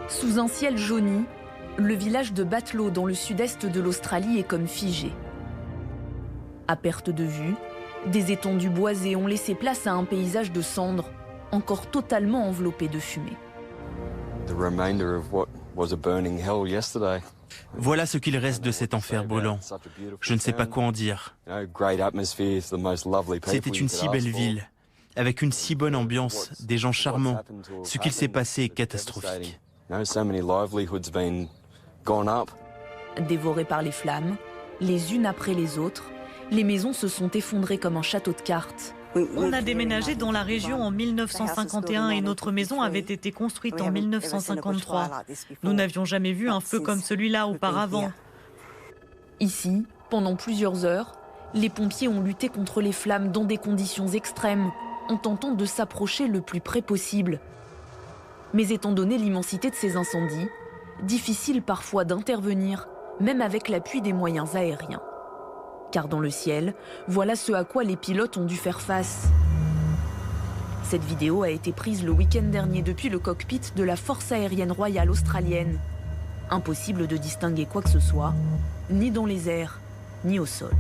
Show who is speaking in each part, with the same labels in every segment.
Speaker 1: Sous un ciel jauni, le village de Batlow dans le sud-est de l'Australie est comme figé. À perte de vue, des étendues boisées ont laissé place à un paysage de cendres, encore totalement enveloppé de fumée.
Speaker 2: Voilà ce qu'il reste de cet enfer brûlant. Je ne sais pas quoi en dire. C'était une si belle ville, avec une si bonne ambiance, des gens charmants. Ce qu'il s'est passé est catastrophique.
Speaker 1: Dévorées par les flammes, les unes après les autres, les maisons se sont effondrées comme un château de cartes.
Speaker 3: On a déménagé dans la région en 1951 et notre maison avait été construite en 1953. Nous n'avions jamais vu un feu comme celui-là auparavant.
Speaker 1: Ici, pendant plusieurs heures, les pompiers ont lutté contre les flammes dans des conditions extrêmes, en tentant de s'approcher le plus près possible. Mais étant donné l'immensité de ces incendies, difficile parfois d'intervenir, même avec l'appui des moyens aériens. Car dans le ciel, voilà ce à quoi les pilotes ont dû faire face. Cette vidéo a été prise le week-end dernier depuis le cockpit de la Force aérienne royale australienne. Impossible de distinguer quoi que ce soit, ni dans les airs, ni au sol.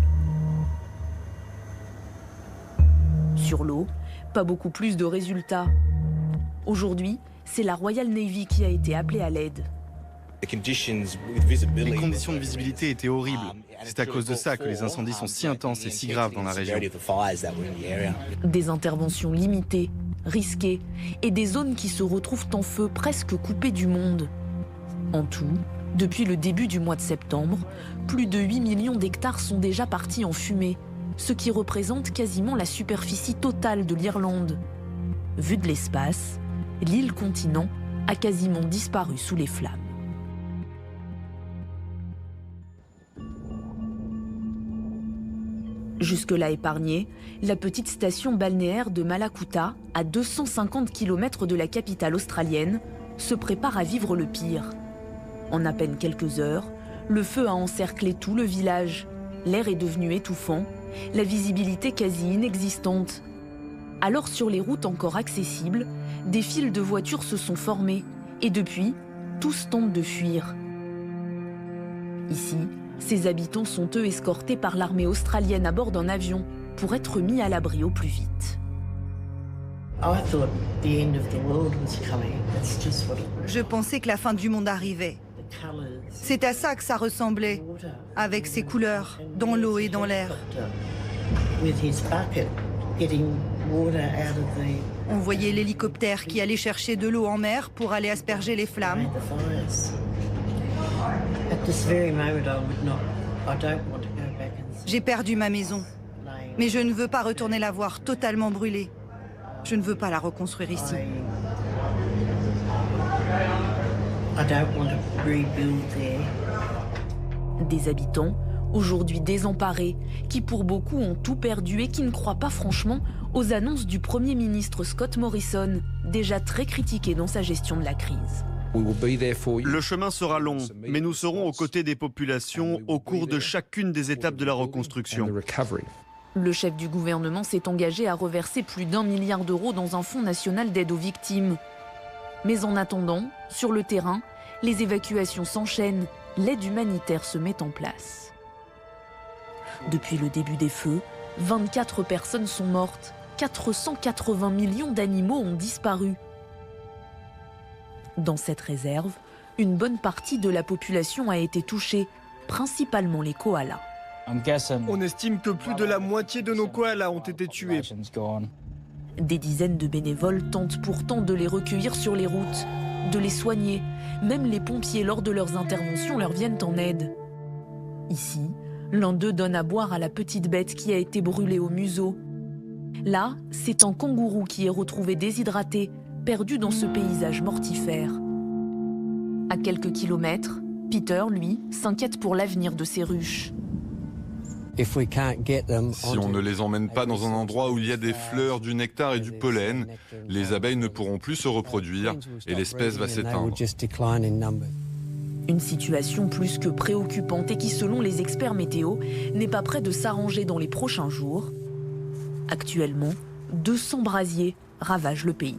Speaker 1: Sur l'eau, pas beaucoup plus de résultats. Aujourd'hui, c'est la Royal Navy qui a été appelée à l'aide.
Speaker 4: Les conditions de visibilité étaient horribles. C'est à cause de ça que les incendies sont si intenses et si graves dans la région.
Speaker 1: Des interventions limitées, risquées, et des zones qui se retrouvent en feu presque coupées du monde. En tout, depuis le début du mois de septembre, plus de 8 millions d'hectares sont déjà partis en fumée, ce qui représente quasiment la superficie totale de l'Irlande. Vu de l'espace, l'île-continent a quasiment disparu sous les flammes. Jusque-là épargnée, la petite station balnéaire de Malakuta, à 250 km de la capitale australienne, se prépare à vivre le pire. En à peine quelques heures, le feu a encerclé tout le village. L'air est devenu étouffant, la visibilité quasi inexistante. Alors sur les routes encore accessibles, des files de voitures se sont formées et depuis, tous tentent de fuir. Ici, ces habitants sont eux escortés par l'armée australienne à bord d'un avion pour être mis à l'abri au plus vite.
Speaker 5: Je pensais que la fin du monde arrivait. C'est à ça que ça ressemblait, avec ses couleurs, dans l'eau et dans l'air. On voyait l'hélicoptère qui allait chercher de l'eau en mer pour aller asperger les flammes. J'ai perdu ma maison, mais je ne veux pas retourner la voir totalement brûlée. Je ne veux pas la reconstruire ici.
Speaker 1: Des habitants, aujourd'hui désemparés, qui pour beaucoup ont tout perdu et qui ne croient pas franchement aux annonces du Premier ministre Scott Morrison, déjà très critiqué dans sa gestion de la crise.
Speaker 6: Le chemin sera long, mais nous serons aux côtés des populations au cours de chacune des étapes de la reconstruction.
Speaker 1: Le chef du gouvernement s'est engagé à reverser plus d'1 milliard d'euros dans un fonds national d'aide aux victimes. Mais en attendant, sur le terrain, les évacuations s'enchaînent, l'aide humanitaire se met en place. Depuis le début des feux, 24 personnes sont mortes, 480 millions d'animaux ont disparu. Dans cette réserve, une bonne partie de la population a été touchée, principalement les koalas.
Speaker 7: On estime que plus de la moitié de nos koalas ont été tués.
Speaker 1: Des dizaines de bénévoles tentent pourtant de les recueillir sur les routes, de les soigner. Même les pompiers, lors de leurs interventions, leur viennent en aide. Ici, l'un d'eux donne à boire à la petite bête qui a été brûlée au museau. Là, c'est un kangourou qui est retrouvé déshydraté, perdu dans ce paysage mortifère. À quelques kilomètres, Peter, lui, s'inquiète pour l'avenir de ses ruches.
Speaker 8: Si on ne les emmène pas dans un endroit où il y a des fleurs, du nectar et du pollen, les abeilles ne pourront plus se reproduire et l'espèce va s'éteindre.
Speaker 1: Une situation plus que préoccupante et qui, selon les experts météo, n'est pas près de s'arranger dans les prochains jours. Actuellement, 200 brasiers ravagent le pays.